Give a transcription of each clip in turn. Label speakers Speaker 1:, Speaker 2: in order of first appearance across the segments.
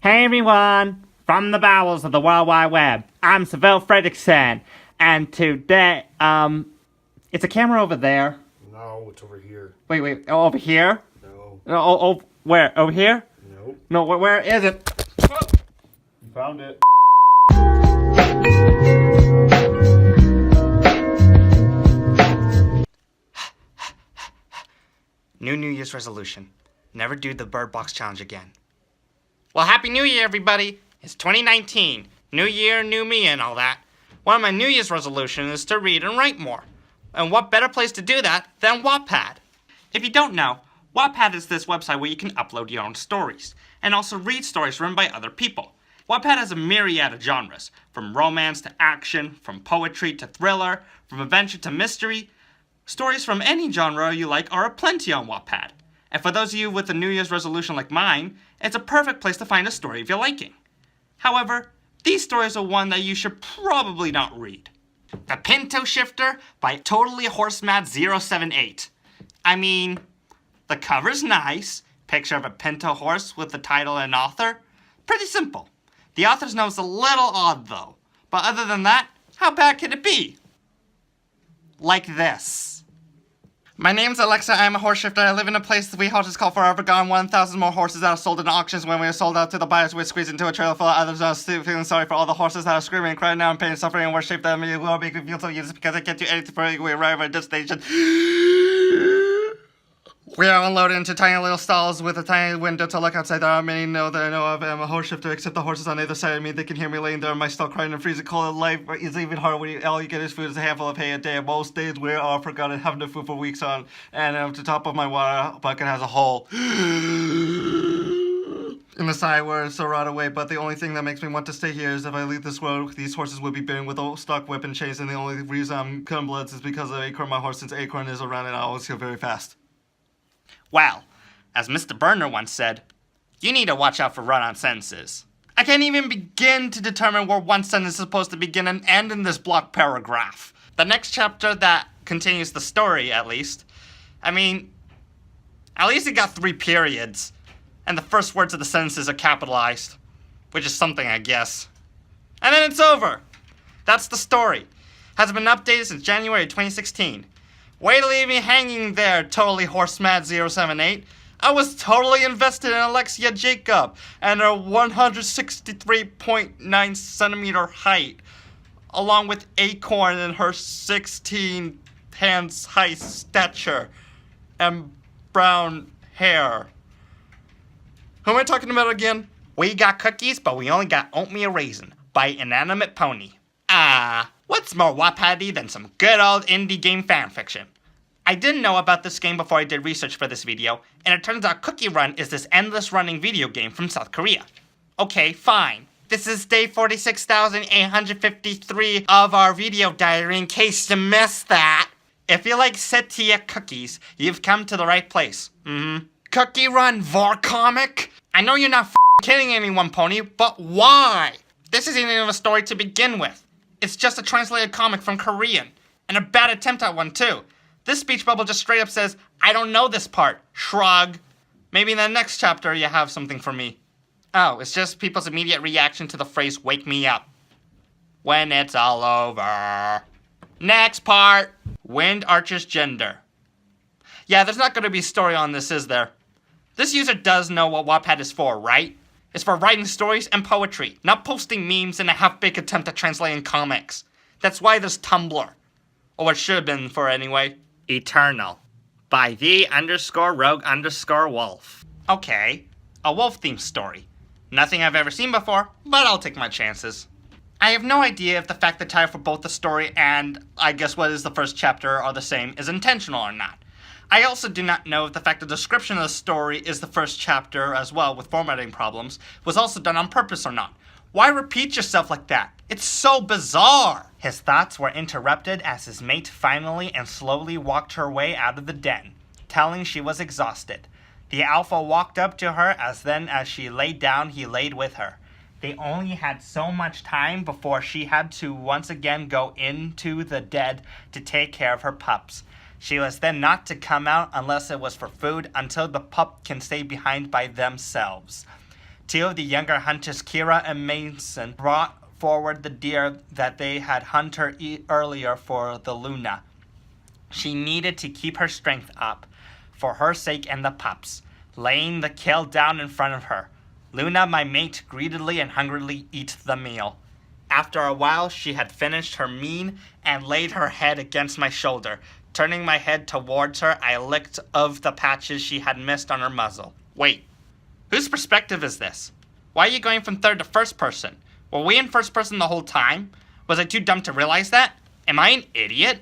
Speaker 1: Hey everyone, from the bowels of the World Wide Web, I'm Seville Fredrickson, and today, it's a camera over there.
Speaker 2: No, it's over here.
Speaker 1: Wait, over here?
Speaker 2: No.
Speaker 1: Oh, where? Over here?
Speaker 2: Nope.
Speaker 1: No, where is it?
Speaker 2: You found it.
Speaker 3: New Year's resolution. Never do the Bird Box Challenge again. Well, Happy New Year, everybody! It's 2019. New year, new me, and all that. One of my New Year's resolutions is to read and write more. And what better place to do that than Wattpad? If you don't know, Wattpad is this website where you can upload your own stories, and also read stories written by other people. Wattpad has a myriad of genres, from romance to action, from poetry to thriller, from adventure to mystery. Stories from any genre you like are aplenty on Wattpad. And for those of you with a New Year's resolution like mine, it's a perfect place to find a story of your liking. However, these stories are one that you should probably not read. The Pinto Shifter by Totally Horse Mad 078. I mean, the cover's nice, picture of a pinto horse with the title and author. Pretty simple. The author's note's a little odd though, but other than that, how bad could it be? Like this. My name's Alexa, I'm a horse shifter. I live in a place that we horses call Forever Gone. 1,000 more horses that are sold in auctions. When we are sold out to the buyers, we're squeezed into a trailer full of others. I'm still feeling sorry for all the horses that are screaming and crying now in pain and suffering and worse shape that will make me feel so useless because I can't do anything for we arrive at a destination. We are unloaded into tiny little stalls with a tiny window to look outside. There are many that I know of. I'm a horse shifter, except the horses on either side of me. They can hear me laying there in my stall crying and freezing cold. Life is even harder when all you get is food is a handful of hay a day. Most days we are forgotten, have no food for weeks on. And at the top of my water bucket has a hole in the side where it's so rot away. But the only thing that makes me want to stay here is if I leave this world, these horses will be bearing with old stock whip and chains. And the only reason I'm cutting bloods is because of Acorn, my horse, since Acorn is around and I always feel very fast. Well, as Mr. Burner once said, you need to watch out for run-on sentences. I can't even begin to determine where one sentence is supposed to begin and end in this block paragraph. The next chapter that continues the story, at least. I mean, at least it got 3 periods, and the first words of the sentences are capitalized, which is something, I guess. And then it's over. That's the story. Has been updated since January 2016. Way to leave me hanging there, Totally Horse Mad 078. I was totally invested in Alexia Jacob and her 163.9 centimeter height, along with Acorn and her 16 hands high stature and brown hair. Who am I talking about again? We got cookies, but we only got oatmeal raisin by Inanimate Pony. What's more Wattpad-y than some good old indie game fanfiction? I didn't know about this game before I did research for this video, and it turns out Cookie Run is this endless running video game from South Korea. Okay, fine. This is day 46,853 of our video diary in case you missed that. If you like Setia cookies, you've come to the right place. Cookie Run Vor comic? I know you're not kidding anyone, Pony, but why? This isn't even a story to begin with. It's just a translated comic from Korean, and a bad attempt at one too. This speech bubble just straight up says, I don't know this part. Shrug. Maybe in the next chapter you have something for me. Oh, it's just people's immediate reaction to the phrase, wake me up. When it's all over. Next part. Wind Archer's gender. Yeah, there's not going to be a story on this, is there? This user does know what Wattpad is for, right? It's for writing stories and poetry, not posting memes in a half-baked attempt at translating comics. That's why there's Tumblr. Or what should have been for anyway. Eternal. By the_rogue_wolf. Okay, a wolf-themed story. Nothing I've ever seen before, but I'll take my chances. I have no idea if the fact the title for both the story and, I guess what is the first chapter are the same is intentional or not. I also do not know if the fact the description of the story is the first chapter as well with formatting problems was also done on purpose or not. Why repeat yourself like that? It's so bizarre! His thoughts were interrupted as his mate finally and slowly walked her way out of the den, telling she was exhausted. The alpha walked up to her as she lay down he laid with her. They only had so much time before she had to once again go into the den to take care of her pups. She was then not to come out unless it was for food until the pup can stay behind by themselves. Two of the younger hunters, Kira and Mason, brought forward the deer that they had hunted earlier for the Luna. She needed to keep her strength up, for her sake and the pups, laying the kill down in front of her. Luna, my mate, greedily and hungrily eat the meal. After a while, she had finished her meal and laid her head against my shoulder. Turning my head towards her, I licked of the patches she had missed on her muzzle. Wait, whose perspective is this? Why are you going from third to first person? Were we in first person the whole time? Was I too dumb to realize that? Am I an idiot?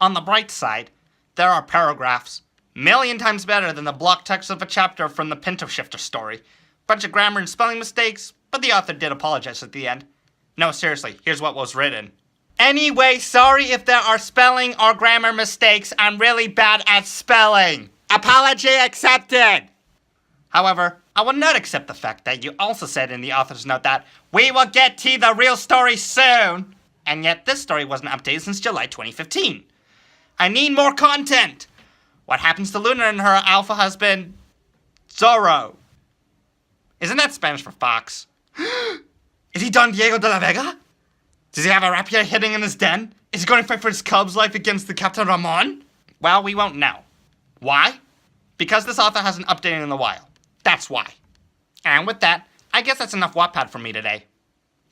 Speaker 3: On the bright side, there are paragraphs. Million times better than the block text of a chapter from the Pinto Shifter story. Bunch of grammar and spelling mistakes, but the author did apologize at the end. No, seriously, here's what was written. Anyway, sorry if there are spelling or grammar mistakes. I'm really bad at spelling. Apology accepted. However, I will not accept the fact that you also said in the author's note that we will get to the real story soon. And yet this story wasn't updated since July 2015. I need more content. What happens to Luna and her alpha husband, Zorro? Isn't that Spanish for fox? Is he Don Diego de la Vega? Does he have a rapier hidden in his den? Is he going to fight for his cub's life against the Captain Ramon? Well, we won't know. Why? Because this author hasn't updated in a while. That's why. And with that, I guess that's enough Wattpad for me today.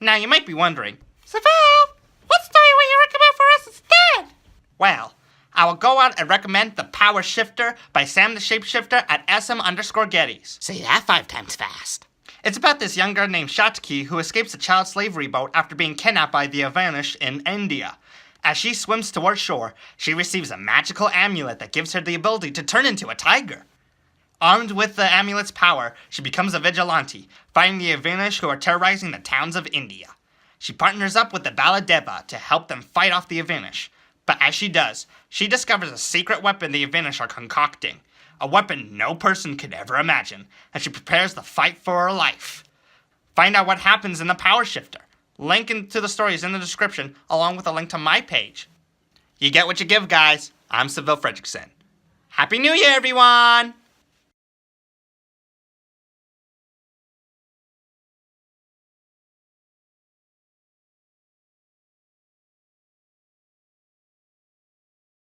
Speaker 3: Now, you might be wondering, Savelle, what story will you recommend for us instead? Well, I will go out and recommend The Power Shifter by Sam the Shapeshifter at SM_Geddes.
Speaker 4: Say that 5 times fast.
Speaker 3: It's about this young girl named Shatki who escapes a child slavery boat after being kidnapped by the Avanish in India. As she swims towards shore, she receives a magical amulet that gives her the ability to turn into a tiger. Armed with the amulet's power, she becomes a vigilante, fighting the Avanish who are terrorizing the towns of India. She partners up with the Baladeva to help them fight off the Avanish. But as she does, she discovers a secret weapon the Avanish are concocting. A weapon no person could ever imagine, and she prepares to fight for her life. Find out what happens in The Power Shifter. Link to the story is in the description, along with a link to my page. You get what you give, guys. I'm Seville Fredrickson. Happy New Year, everyone!